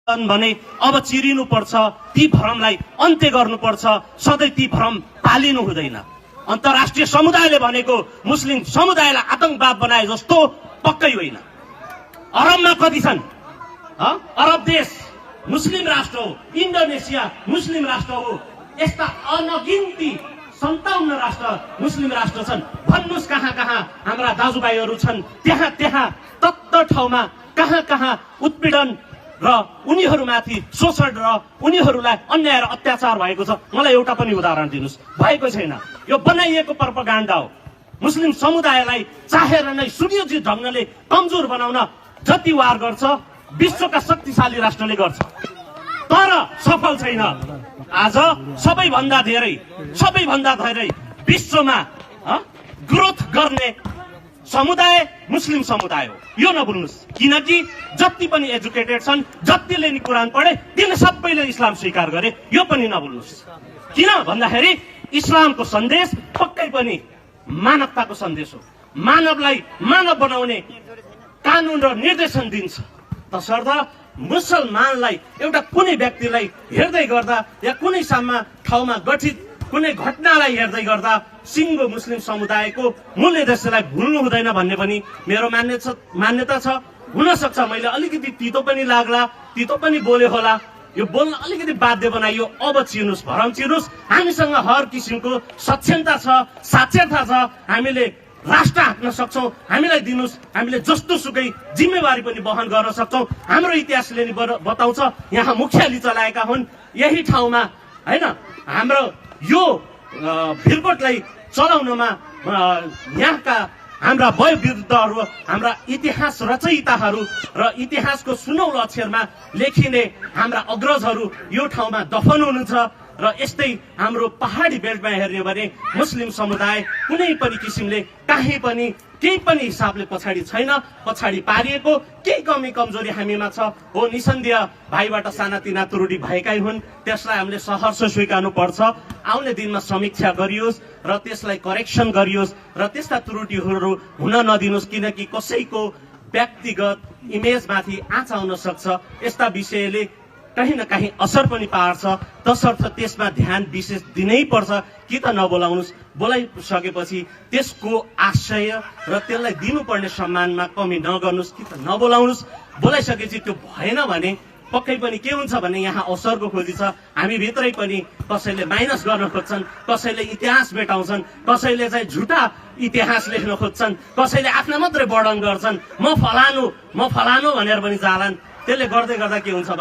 भने अब चिरिनु पर्छ, ती भ्रमलाई अन्त्य गर्नुपर्छ, सधैँ ती भ्रम पालिनु हुँदैन। अन्तर्राष्ट्रिय समुदायले भनेको मुस्लिम समुदायलाई आतंकवाद बनाए जस्तो पक्कै होइन। अरबमा कति छन्? अरब देश मुस्लिम राष्ट्र हो, इन्डोनेसिया मुस्लिम राष्ट्र हो, यस्ता अनगिन्ती 57 राष्ट्र मुस्लिम राष्ट्र छन्। भन्नुस् कहाँ कहाँ हाम्रा दाजुभाइहरू छन्, त्यहाँ त्यहाँ तत्त ठाउँमा कहाँ कहाँ उत्पीडन र उनीहरूमाथि शोषण र उनीहरूलाई अन्याय र अत्याचार भएको छ। मलाई एउटा पनि उदाहरण दिनुस्। भएको छैन। यो बनाइएको प्रोपगेन्डा हो। मुस्लिम समुदायलाई चाहेर नै सुनियोजित ढङ्गले कमजोर बनाउन जति वार गर्छ विश्वका शक्तिशाली राष्ट्रले गर्छ, तर सफल छैन। आज सबैभन्दा धेरै विश्वमा ग्रोथ गर्ने समुदाय मुस्लिम समुदाय हो। यो नभुल्नुस्, किनकि जति पनि एजुकेटेड छन्, जतिले नि कुरान पढे, तिनले सबैले इस्लाम स्वीकार गरे। यो पनि नभुल्नुस्। किन भन्दाखेरि इस्लामको सन्देश पक्कै पनि मानवताको सन्देश हो। मानवलाई मानव बनाउने कानुन र निर्देशन दिन्छ। तसर्थ मुसलमानलाई एउटा कुनै व्यक्तिलाई हेर्दै गर्दा या कुनै ठाउँमा गठित कुनै घटनालाई हेर्दै गर्दा सिङ्गो मुस्लिम समुदायको मूल उद्देश्यलाई भुल्नु हुँदैन भन्ने पनि मेरो मान्यता छ। हुन सक्छ मैले अलिकति तितो पनि लाग्ला, तितो पनि बोले होला, यो बोल्न अलिकति बाध्य बनाइयो। अब चिर्नुस्, भरम चिर्नुस्। हामीसँग हर किसिमको सक्षमता छ, साक्षरता छ, हामीले राष्ट्र हाँक्न सक्छौँ। हामीलाई दिनुस्, हामीले जस्तो सुकै जिम्मेवारी पनि वहन गर्न सक्छौँ। हाम्रो इतिहासले नि बताउँछ, यहाँ मुखियाली चलाएका हुन् यही ठाउँमा, होइन? हाम्रो यो भिरकोटलाई चलाउनमा यहाँका हाम्रा वयोवृद्धहरू, हाम्रा इतिहास रचयिताहरू र इतिहासको सुनौलो अक्षरमा लेखिने हाम्रा अग्रजहरू यो ठाउँमा दफन हुनुहुन्छ। र यस्तै हाम्रो पहाडी बेल्टमा हेर्ने भने मुस्लिम समुदाय कुनै पनि किसिमले काहीँ पनि केही पनि हिसाबले पछाडि छैन। पछाडि पारिएको केही कमी कमजोरी हामीमा छ हो। निसन्देह भाइबाट सानातिना त्रुटि भएकै हुन्, त्यसलाई हामीले सहर्ष स्वीकार्नु पर्छ। आउने दिनमा समीक्षा गरियोस् र त्यसलाई करेक्सन गरियोस् र त्यस्ता त्रुटिहरू हुन नदिनुहोस्, किनकि कसैको व्यक्तिगत इमेजमाथि आँच आउन सक्छ। यस्ता विषयले कहीँ न कहीँ असर पनि पार्छ। तसर्थ त्यसमा ध्यान विशेष दिनै पर्छ। कि त नबोलाउनुहोस्, बोलाइसकेपछि त्यसको आशय र त्यसलाई दिनुपर्ने सम्मानमा कमी नगर्नुहोस्, कि त नबोलाउनुहोस्। बोलाइसकेपछि त्यो भएन भने पक्कै पनि के हुन्छ भने यहाँ अवसरको खोजी छ। हामी भित्रै पनि कसैले माइनस गर्न खोज्छन्, कसैले इतिहास मेटाउँछन्, कसैले चाहिँ झुटा इतिहास लेख्न खोज्छन्, कसैले आफ्ना मात्रै वर्णन गर्छन्। म फलानु भनेर पनि जालान्। त्यसले गर्दै गर्दा के हुन्छ भने